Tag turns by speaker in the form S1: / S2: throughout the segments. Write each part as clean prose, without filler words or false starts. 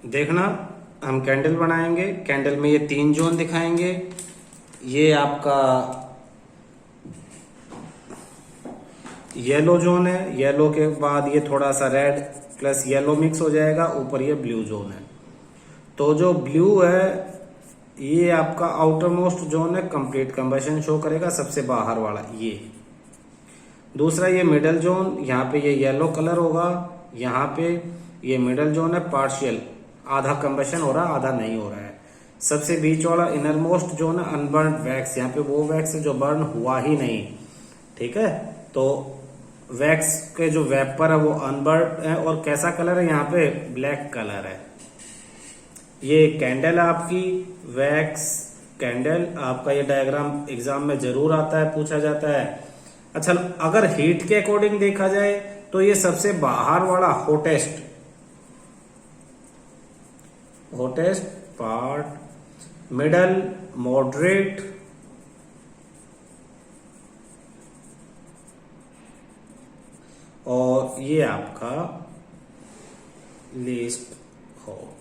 S1: देखना, हम कैंडल बनाएंगे। कैंडल में ये 3 जोन दिखाएंगे। ये आपका येलो जोन है, येलो के बाद ये थोड़ा सा रेड प्लस येलो मिक्स हो जाएगा, ऊपर ये ब्लू जोन है। तो जो ब्लू है ये आपका आउटर मोस्ट जोन है, कंप्लीट कंबशन शो करेगा, सबसे बाहर वाला ये। दूसरा ये मिडल जोन, यहाँ पे ये येलो कलर होगा, यहाँ पे ये मिडल जोन है, पार्शियल, आधा कंबशन हो रहा है आधा नहीं हो रहा है। सबसे बीच वाला इनर मोस्ट जोन है अनबर्न वैक्स, यहाँ पे वो वैक्स है जो बर्न हुआ ही नहीं। ठीक है, तो वैक्स के जो वेपर है वो अनबर्न है। और कैसा कलर है, यहाँ पे ब्लैक कलर है। ये कैंडल आपकी वैक्स कैंडल, आपका ये डायग्राम एग्जाम में जरूर आता है, पूछा जाता है। अच्छा, अगर हीट के अकॉर्डिंग देखा जाए तो ये सबसे बाहर वाला होटेस्ट पार्ट, मिडल मॉडरेट, और ये आपका लीस्ट हॉट।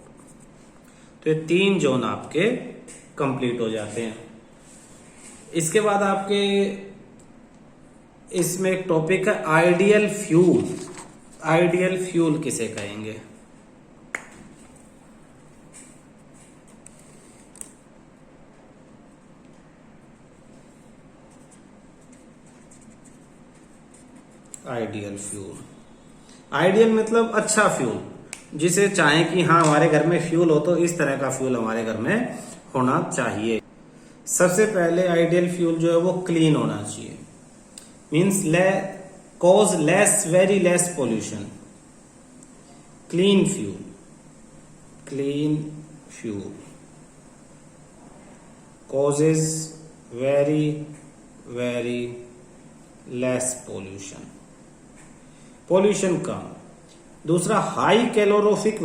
S1: तो ये 3 जोन आपके कंप्लीट हो जाते हैं। इसके बाद आपके इसमें एक टॉपिक है आइडियल फ्यूल। आइडियल फ्यूल किसे कहेंगे? आइडियल फ्यूल, आइडियल मतलब अच्छा फ्यूल, जिसे चाहे कि हाँ हमारे घर में फ्यूल हो तो इस तरह का फ्यूल हमारे घर में होना चाहिए। सबसे पहले आइडियल फ्यूल जो है वो क्लीन होना चाहिए, means cause less, very less pollution. Clean fuel causes very very less pollution कम। दूसरा हाई कैलोरीफिक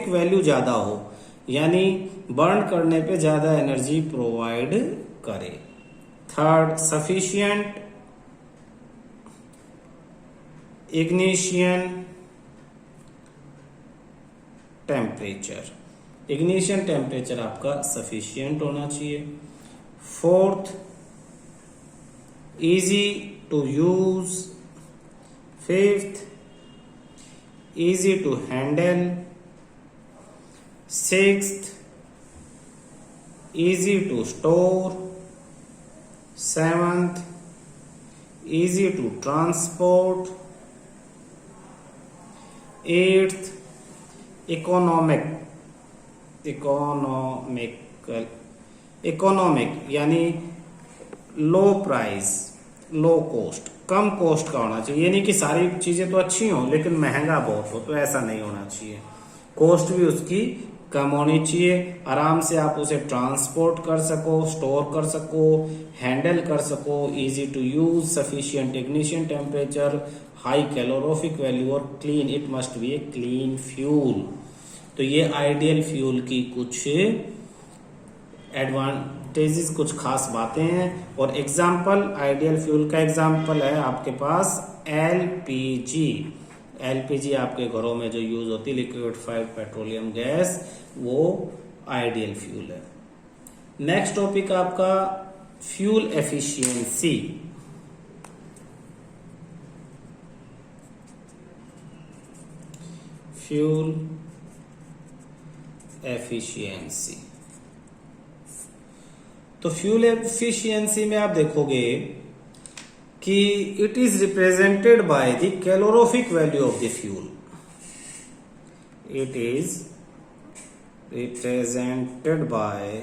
S1: वैल्यू ज्यादा हो, यानी बर्न करने पे ज्यादा एनर्जी प्रोवाइड करे। थर्ड, सफिशिएंट इग्निशन टेम्परेचर आपका सफिशिएंट होना चाहिए। Fourth, easy to use. Fifth, easy to handle. Sixth, easy to store. Seventh, easy to transport. Eighth, economic यानी लो प्राइस, लो कॉस्ट, कम कॉस्ट का होना चाहिए। ये नहीं कि सारी चीजें तो अच्छी हों लेकिन महंगा बहुत हो, तो ऐसा नहीं होना चाहिए। कॉस्ट भी उसकी कम होनी चाहिए, आराम से आप उसे ट्रांसपोर्ट कर सको, स्टोर कर सको, हैंडल कर सको। Easy to use, sufficient ignition temperature, high calorific value और clean, it must be a clean fuel. तो ये आइडियल फ्यूल की कुछ एडवांटेजेस, कुछ खास बातें हैं। और एग्जाम्पल, आइडियल फ्यूल का एग्जाम्पल है आपके पास एलपीजी आपके घरों में जो यूज होती है, लिक्विफाइड पेट्रोलियम गैस, वो आइडियल फ्यूल है। नेक्स्ट टॉपिक आपका फ्यूल एफिशिएंसी। फ्यूल एफिशिएंसी, तो फ्यूल एफिशिएंसी में आप देखोगे कि it is represented by the calorific value of the fuel. It is represented by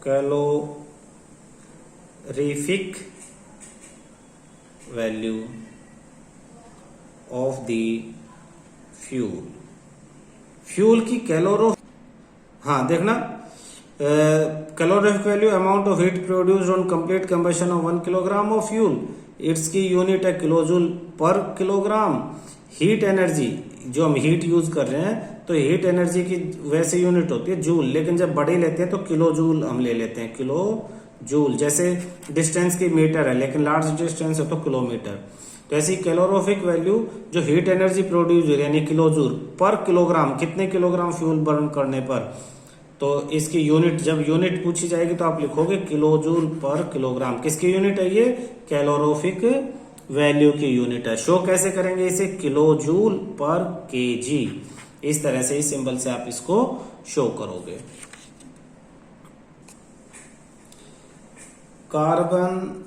S1: calorific value of the fuel की हाँ देखना, calorific value amount of heat produced on complete combustion of 1 kilogram of fuel, it's की unit है kilojoule पर kilogram. Heat energy, जो हम heat use कर रहे हैं तो हीट एनर्जी की वैसे यूनिट होती है जूल, लेकिन जब बड़ी लेते हैं तो किलो जूल हम ले लेते हैं, किलो जूल, जैसे डिस्टेंस की मीटर है लेकिन लार्ज डिस्टेंस है तो किलोमीटर। तो ऐसी कैलोरीफिक वैल्यू जो हीट एनर्जी प्रोड्यूस यानी किलो जूल पर किलोग्राम, कितने किलोग्राम फ्यूल बर्न करने पर, तो इसकी यूनिट, जब यूनिट पूछी जाएगी तो आप लिखोगे किलो जूल पर किलोग्राम। किसकी यूनिट है ये? कैलोरीफिक वैल्यू की यूनिट है। शो कैसे करेंगे इसे? किलो जूल पर केजी, इस तरह से इस सिंबल से आप इसको शो करोगे। कार्बन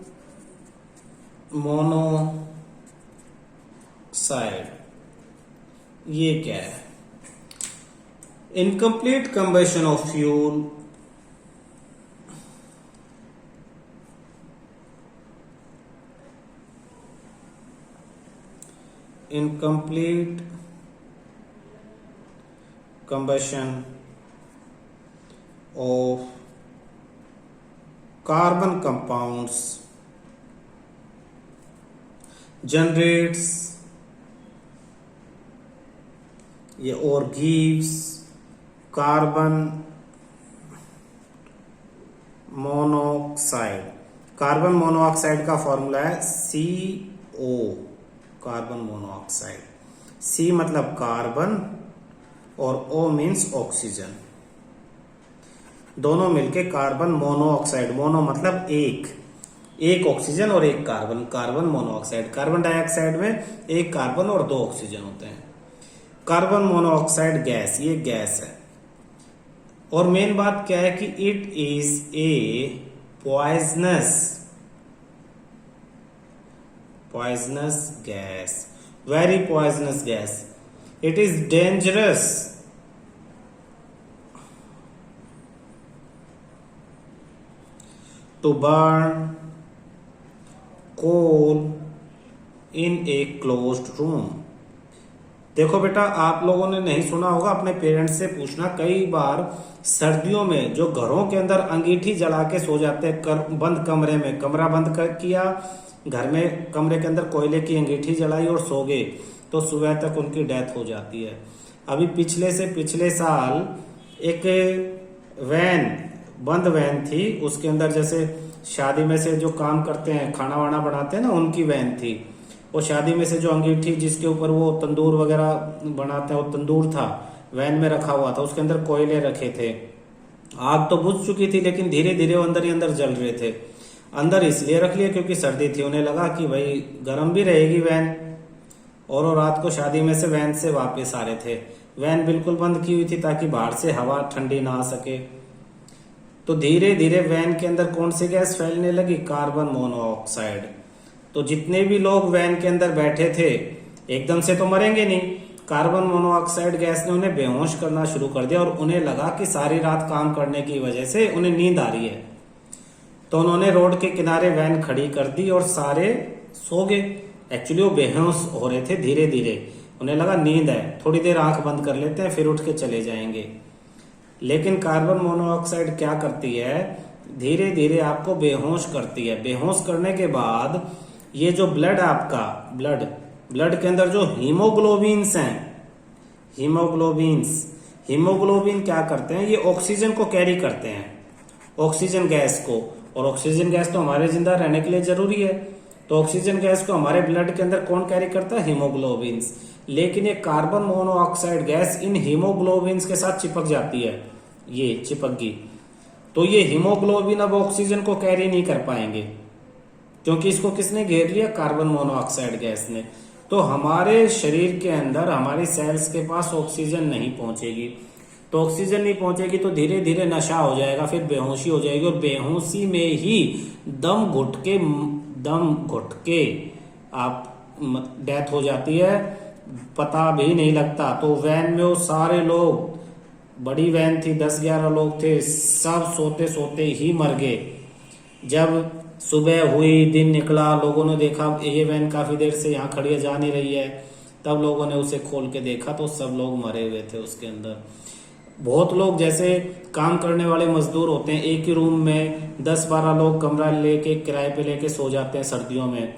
S1: मोनोऑक्साइड ये क्या है? Incomplete combustion of fuel incomplete combustion of carbon compounds generates or gives carbon monoxide. Carbon monoxide का फॉर्मूला है CO, कार्बन मोनोऑक्साइड। C मतलब कार्बन और O मीन्स ऑक्सीजन, दोनों मिलके कार्बन मोनोऑक्साइड। मोनो मतलब एक ऑक्सीजन और एक carbon, carbon monoxide. Carbon dioxide में एक कार्बन और 2 ऑक्सीजन होते हैं। कार्बन मोनोऑक्साइड गैस, ये गैस है। और मेन बात क्या है कि it is a poisonous gas, very poisonous gas. It is dangerous to burn coal in a closed room. देखो बेटा, आप लोगों ने नहीं सुना होगा, अपने पेरेंट्स से पूछना। कई बार सर्दियों में जो घरों के अंदर अंगीठी जला के सो जाते हैं बंद कमरे में, कमरा बंद किया, घर में कमरे के अंदर कोयले की अंगीठी जलाई और सो गए, तो सुबह तक उनकी डेथ हो जाती है। अभी पिछले साल एक बंद वैन थी, उसके अंदर जैसे शादी में से जो काम करते हैं, खाना वाना बनाते हैं ना, उनकी वैन थी। वो शादी में से जो अंगीठी जिसके ऊपर वो तंदूर वगैरह बनाते हैं, वो तंदूर था, वैन में रखा हुआ था, उसके अंदर कोयले रखे थे। आग तो बुझ चुकी थी लेकिन धीरे धीरे वो अंदर ही अंदर जल रहे थे। अंदर इसलिए रख लिया क्योंकि सर्दी थी, उन्हें लगा कि भाई गर्म भी रहेगी वैन। और वो रात को शादी में से वैन से वापस आ रहे थे, वैन बिल्कुल बंद की हुई थी ताकि बाहर से हवा ठंडी ना आ सके। तो धीरे धीरे वैन के अंदर कौन सी गैस फैलने लगी? Carbon monoxide. तो जितने भी लोग वैन के अंदर बैठे थे एकदम से तो मरेंगे नहीं, कार्बन मोनोऑक्साइड गैस ने उन्हें बेहोश करना शुरू कर दिया और उन्हें लगा कि सारी रात काम करने की वजह से उन्हें नींद आ रही है। तो उन्होंने रोड के किनारे वैन खड़ी कर दी और सारे सो गए। एक्चुअली वो बेहोश हो रहे थे धीरे धीरे, उन्हें लगा नींद है, थोड़ी देर आंख बंद कर लेते हैं फिर उठ के चले जाएंगे। लेकिन कार्बन मोनोऑक्साइड क्या करती है? धीरे धीरे आपको बेहोश करती है। बेहोश करने के बाद ये जो ब्लड है आपका, ब्लड के अंदर जो हीमोग्लोबिन्स हैं, हीमोग्लोबिन क्या करते हैं? ये ऑक्सीजन को कैरी करते हैं, ऑक्सीजन गैस को। और ऑक्सीजन गैस तो हमारे जिंदा रहने के लिए जरूरी है। तो ऑक्सीजन गैस को हमारे ब्लड के अंदर कौन कैरी करता है? हीमोग्लोबिन्स। लेकिन ये carbon monoxide gas in haemoglobins के साथ चिपक जाती है, ये चिपक गई। तो ये हीमोग्लोबिन अब ऑक्सीजन को कैरी नहीं कर पाएंगे क्योंकि इसको किसने घेर लिया? कार्बन मोनोऑक्साइड गैस ने। तो हमारे शरीर के अंदर, हमारी सेल्स के पास ऑक्सीजन नहीं पहुंचेगी। तो ऑक्सीजन नहीं पहुंचेगी तो धीरे धीरे नशा हो जाएगा, फिर बेहोशी हो जाएगी और बेहोशी में ही दम घुट के आप डेथ हो जाती है, पता भी नहीं लगता। तो वैन में वो सारे लोग, बड़ी वैन थी, 10-11 लोग थे, सब सोते सोते ही मर गए। जब सुबह हुई, दिन निकला, लोगों ने देखा ये वैन काफी देर से यहाँ खड़ी है, जा नहीं रही है, तब लोगों ने उसे खोल के देखा तो सब लोग मरे हुए थे उसके अंदर। बहुत लोग जैसे काम करने वाले मजदूर होते हैं, एक ही रूम में 10-12 लोग कमरा लेके किराए पे लेके सो जाते हैं सर्दियों में।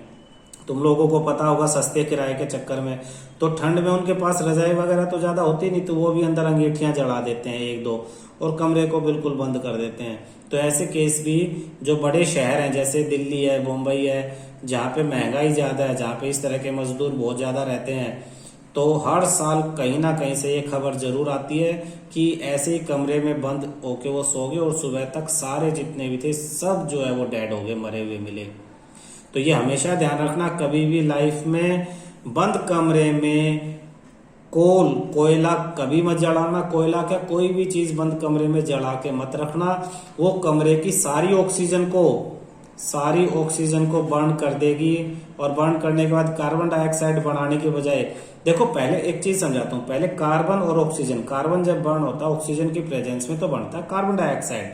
S1: तुम लोगों को पता होगा, सस्ते किराए के चक्कर में तो ठंड में उनके पास रजाई वगैरह तो ज्यादा होती नहीं, तो वो भी अंदर अंगीठियां जला देते हैं 1-2 और कमरे को बिल्कुल बंद कर देते हैं। तो ऐसे केस भी जो बड़े शहर हैं जैसे दिल्ली है, मुंबई है, जहाँ पे महंगाई ज्यादा है, जहाँ पे इस तरह के मजदूर बहुत ज्यादा रहते हैं, तो हर साल कहीं ना कहीं से ये खबर जरूर आती है कि ऐसे ही कमरे में बंद होके वो सो गए और सुबह तक सारे जितने भी थे सब जो है वो डेड हो गए, मरे हुए मिले। तो ये हमेशा ध्यान रखना, कभी भी लाइफ में बंद कमरे में कोयला कभी मत जलाना। कोयला क्या, कोई भी चीज बंद कमरे में जला के मत रखना, वो कमरे की सारी ऑक्सीजन को बर्न कर देगी। और बर्न करने के बाद कार्बन डाइऑक्साइड बनाने के बजाय, देखो पहले एक चीज समझाता हूँ, पहले कार्बन और ऑक्सीजन, कार्बन जब बर्न होता है ऑक्सीजन की प्रेजेंस में तो बनता है कार्बन डाइऑक्साइड,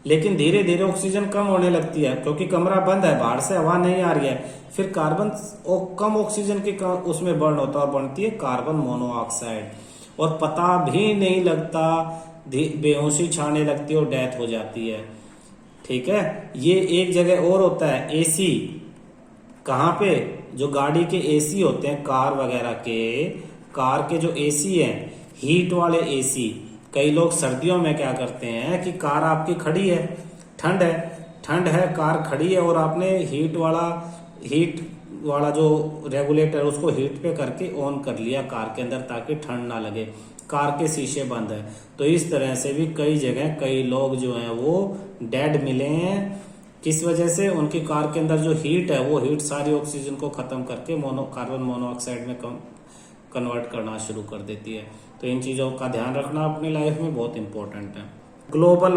S1: लेकिन धीरे धीरे ऑक्सीजन कम होने लगती है क्योंकि कमरा बंद है, बाहर से हवा नहीं आ रही है, फिर कार्बन कम ऑक्सीजन की उसमें बर्न होता है और बनती है कार्बन मोनोऑक्साइड, और पता भी नहीं लगता, बेहोशी छाने लगती है और डेथ हो जाती है। ठीक है, ये एक जगह और होता है, एसी, कहाँ पे, जो गाड़ी के एसी होते हैं कार वगैरह के, कार के जो एसी हैं, हीट वाले एसी, कई लोग सर्दियों में क्या करते हैं कि कार आपकी खड़ी है, ठंड है, कार खड़ी है और आपने हीट वाला जो रेगुलेटर उसको हीट पे करके ऑन कर लिया कार के अंदर ताकि ठंड ना लगे, कार के शीशे बंद है। तो इस तरह से भी कई जगह कई लोग जो हैं वो डेड मिले हैं। किस वजह से, उनकी कार के अंदर जो हीट है वो हीट सारी ऑक्सीजन को खत्म करके कार्बन मोनोऑक्साइड में कन्वर्ट करना शुरू कर देती है। तो इन चीजों का ध्यान रखना अपनी लाइफ में बहुत इंपॉर्टेंट है। ग्लोबल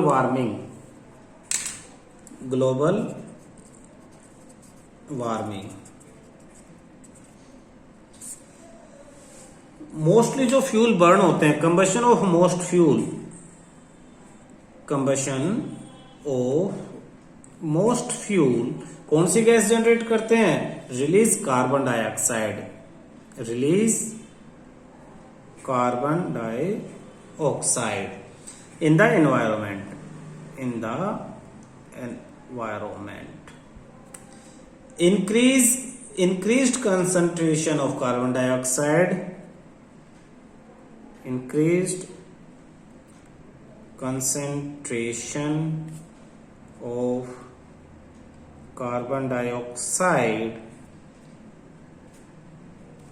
S1: वार्मिंग, मोस्टली जो फ्यूल बर्न होते हैं, कंबशन ऑफ मोस्ट फ्यूल कौन सी गैस जनरेट करते हैं, release carbon dioxide in the environment. increased concentration of carbon dioxide, increased concentration of carbon dioxide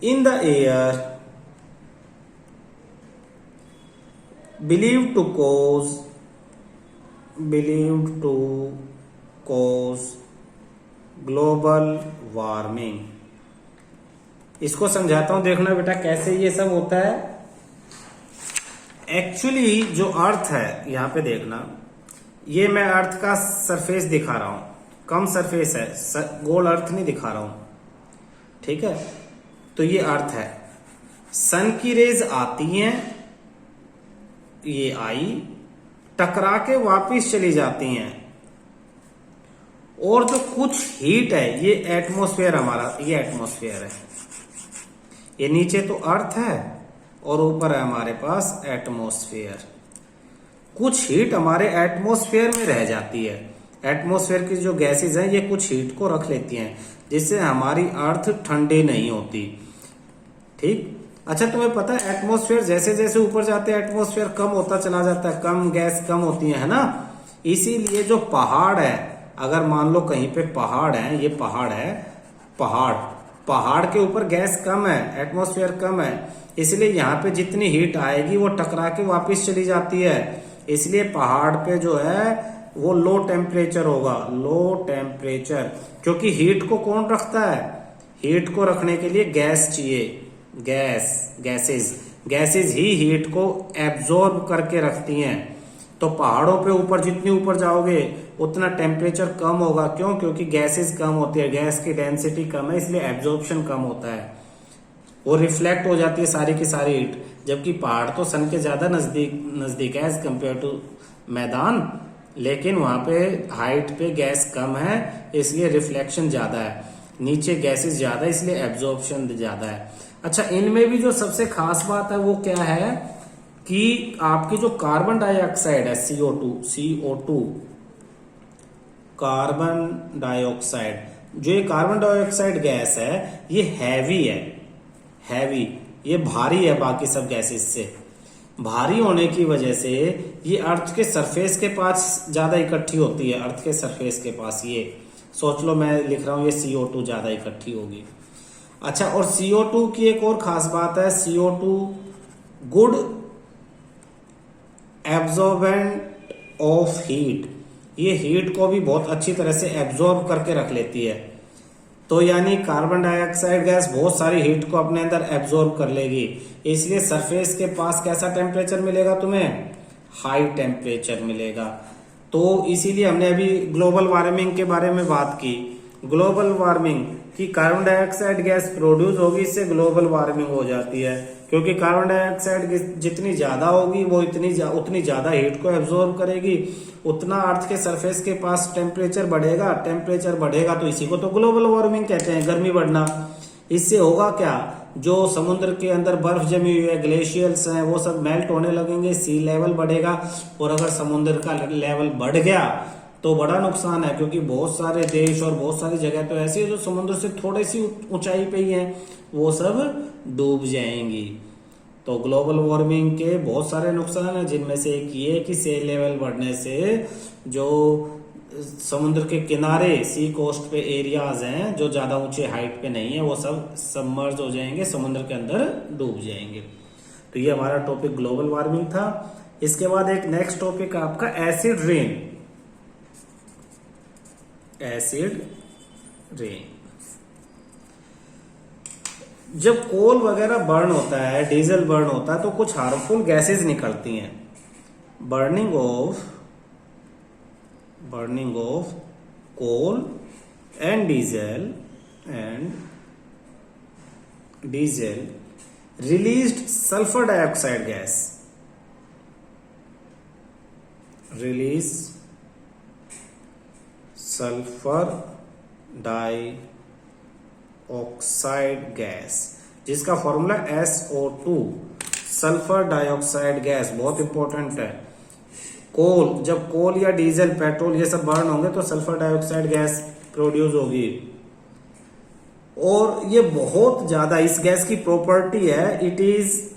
S1: in the air believed to cause global warming. इसको समझाता हूं, देखना बेटा कैसे ये सब होता है। एक्चुअली जो अर्थ है, यहां पे देखना, ये मैं अर्थ का सरफेस दिखा रहा हूं, कम सरफेस है, गोल अर्थ नहीं दिखा रहा हूं, ठीक है। तो ये अर्थ है, सन की रेज आती हैं, ये आई, टकरा के वापिस चली जाती हैं, और जो कुछ हीट है, ये एटमॉस्फेयर हमारा, ये एटमॉस्फेयर है, ये नीचे तो अर्थ है और ऊपर है हमारे पास एटमॉस्फेयर। कुछ हीट हमारे एटमॉस्फेयर में रह जाती है, एटमॉस्फेयर की जो गैसेज हैं ये कुछ हीट को रख लेती हैं, जिससे हमारी अर्थ ठंडी नहीं होती। ठीक, अच्छा तुम्हें पता है एटमॉस्फेयर जैसे जैसे ऊपर जाते हैं एटमॉस्फेयर कम होता चला जाता है, कम गैस कम होती है ना। इसीलिए जो पहाड़ है, अगर मान लो कहीं पे पहाड़ है, ये पहाड़ है, पहाड़ के ऊपर गैस कम है, एटमॉस्फेयर कम है, इसलिए यहाँ पे जितनी हीट आएगी वो टकरा के वापस चली जाती है। इसलिए पहाड़ पे जो है वो लो टेम्परेचर होगा, लो टेम्परेचर, क्योंकि हीट को कौन रखता है, हीट को रखने के लिए गैस चाहिए, गैसेज ही हीट को एब्जॉर्ब करके रखती हैं। तो पहाड़ों पे ऊपर जितनी ऊपर जाओगे उतना टेम्परेचर कम होगा, क्यों, क्योंकि गैसेस कम होती है, गैस की डेंसिटी कम है, इसलिए एब्जॉर्प्शन कम होता है, वो रिफ्लेक्ट हो जाती है सारी की सारी हीट। जबकि पहाड़ तो सन के ज्यादा नजदीक है एज कम्पेयर टू मैदान, लेकिन वहां पे हाइट पे गैस कम है इसलिए रिफ्लेक्शन ज्यादा है, नीचे गैसेस ज्यादा इसलिए एब्जॉर्प्शन ज्यादा है। अच्छा, इनमें भी जो सबसे खास बात है वो क्या है कि आपकी जो कार्बन डाइऑक्साइड है, CO2 कार्बन डाइऑक्साइड, जो ये कार्बन डाइऑक्साइड गैस है ये हैवी है, ये भारी है बाकी सब गैसेस से। भारी होने की वजह से ये अर्थ के सरफेस के पास ज्यादा इकट्ठी होती है। अर्थ के सरफेस के पास ये सोच लो, मैं लिख रहा हूं ये CO2 ज्यादा इकट्ठी होगी। अच्छा, और CO2 की एक और खास बात है, CO2 good absorbent of heat. ये हीट को भी बहुत अच्छी तरह से एब्जॉर्ब करके रख लेती है। तो यानी कार्बन डाइऑक्साइड गैस बहुत सारी हीट को अपने अंदर एब्जॉर्ब कर लेगी, इसलिए सरफेस के पास कैसा टेम्परेचर मिलेगा तुम्हें? हाई टेम्परेचर मिलेगा। तो इसीलिए हमने अभी ग्लोबल वार्मिंग के बारे में बात की। ग्लोबल वार्मिंग की कार्बन डाइऑक्साइड गैस प्रोड्यूस होगी, इससे ग्लोबल वार्मिंग हो जाती है, क्योंकि कार्बन डाइऑक्साइड जितनी ज्यादा होगी वो उतनी ज्यादा हीट को एब्जॉर्ब करेगी, उतना अर्थ के सरफेस के पास टेम्परेचर बढ़ेगा। टेम्परेचर बढ़ेगा तो इसी को तो ग्लोबल वार्मिंग कहते हैं, गर्मी बढ़ना। इससे होगा क्या? जो समुद्र के अंदर बर्फ जमी हुई है, ग्लेशियर्स हैं, वो सब मेल्ट होने लगेंगे, सी लेवल बढ़ेगा। और अगर समुद्र का लेवल बढ़ गया तो बड़ा नुकसान है, क्योंकि बहुत सारे देश और बहुत सारी जगह तो ऐसी है जो समुद्र से थोड़ी सी ऊंचाई पे ही है, वो सब डूब जाएंगी। तो ग्लोबल वार्मिंग के बहुत सारे नुकसान हैं, जिनमें से एक ये कि सी लेवल बढ़ने से जो समुद्र के किनारे सी कोस्ट पे एरियाज हैं जो ज्यादा ऊंचे हाइट पे नहीं है, वो सब सबमर्ज हो जाएंगे, समुद्र के अंदर डूब जाएंगे। तो ये हमारा टॉपिक ग्लोबल वार्मिंग था। इसके बाद एक नेक्स्ट टॉपिक आपका एसिड रेन। एसिड रेन, जब कोल वगैरह बर्न होता है, डीजल बर्न होता है, तो कुछ हार्मफुल गैसेस निकलती हैं। Burning of coal and diesel released sulphur dioxide gas, release sulphur dioxide gas, जिसका formula SO2, sulphur dioxide gas. बहुत इंपॉर्टेंट है। कोल, जब कोल या डीजल, पेट्रोल ये सब बर्न होंगे तो सल्फर डाइऑक्साइड गैस प्रोड्यूस होगी। और ये बहुत ज्यादा, इस गैस की प्रॉपर्टी है, it is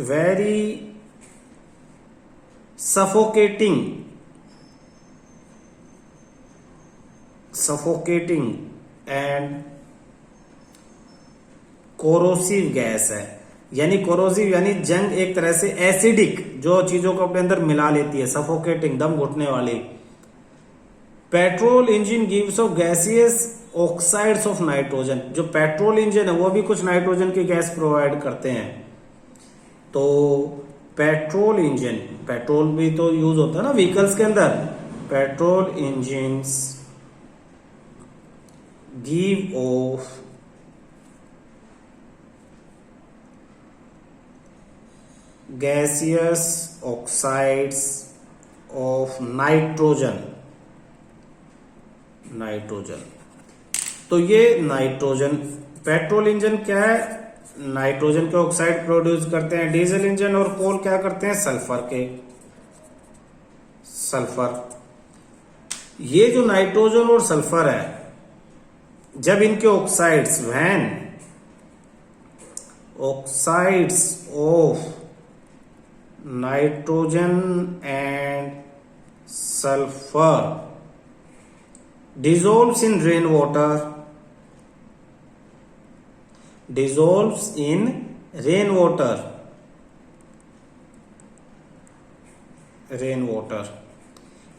S1: very suffocating and corrosive gas है। यानी कोरोसिव यानी जंग, एक तरह से एसिडिक, जो चीजों को अपने अंदर मिला लेती है। सफोकेटिंग, दम घुटने वाली। Petrol engine gives off gaseous oxides of nitrogen. जो पेट्रोल इंजन है वो भी कुछ नाइट्रोजन की गैस प्रोवाइड करते हैं। तो पेट्रोल इंजन, पेट्रोल भी तो यूज होता है ना व्हीकल्स के अंदर। Petrol engines give of gaseous oxides of nitrogen. तो ये नाइट्रोजन, पेट्रोल इंजन क्या है? नाइट्रोजन के ऑक्साइड प्रोड्यूस करते हैं। डीजल इंजन और कोल क्या करते हैं? सल्फर। ये जो नाइट्रोजन और सल्फर है, जब इनके oxides, when oxides of nitrogen and sulfur dissolves in rainwater,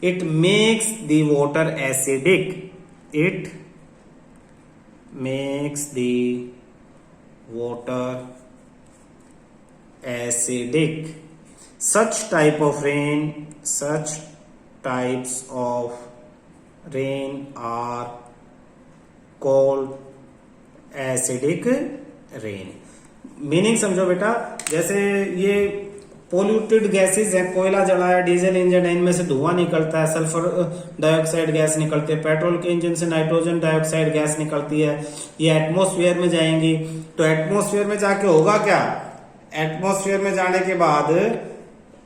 S1: it makes the water acidic. It makes the water acidic. Such types of rain are called acidic rain. Meaning समझो बेटा, जैसे ये polluted gases है, कोयला जला है, diesel engine है, इनमें से धुआं निकलता है, सल्फर डाइऑक्साइड गैस निकलती है, पेट्रोल के इंजन से नाइट्रोजन डाइऑक्साइड गैस निकलती है, ये एटमॉस्फेयर में जाएंगी। तो एटमॉस्फेयर में जाके होगा क्या? एटमॉस्फेयर में जाने के बाद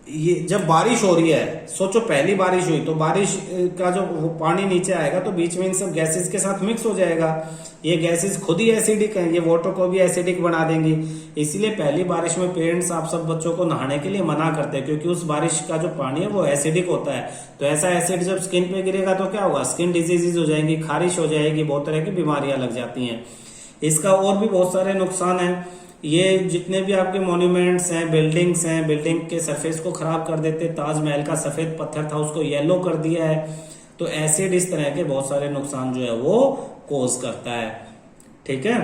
S1: ये जब बारिश हो रही है, सोचो पहली बारिश हुई तो बारिश का जो पानी नीचे आएगा तो बीच में इन सब गैसेस के साथ मिक्स हो जाएगा। ये गैसेस खुद ही एसिडिक हैं, ये वाटर को भी एसिडिक बना देंगी। इसीलिए पहली बारिश में पेरेंट्स आप सब बच्चों को नहाने के लिए मना करते हैं, क्योंकि उस बारिश का जो पानी है वो एसिडिक होता है। तो ऐसा एसिड जब स्किन पे गिरेगा तो क्या होगा, स्किन डिजीजेज हो जाएंगी, खारिश हो जाएगी, बहुत तरह की बीमारियां लग जाती हैं। इसका और भी बहुत सारे नुकसान हैं। ये जितने भी आपके मॉन्यूमेंट्स हैं, बिल्डिंग्स हैं, बिल्डिंग के सरफेस को खराब कर देते। ताजमहल का सफेद पत्थर था उसको येलो कर दिया है। तो एसिड इस तरह के बहुत सारे नुकसान जो है वो कोज करता है। ठीक है।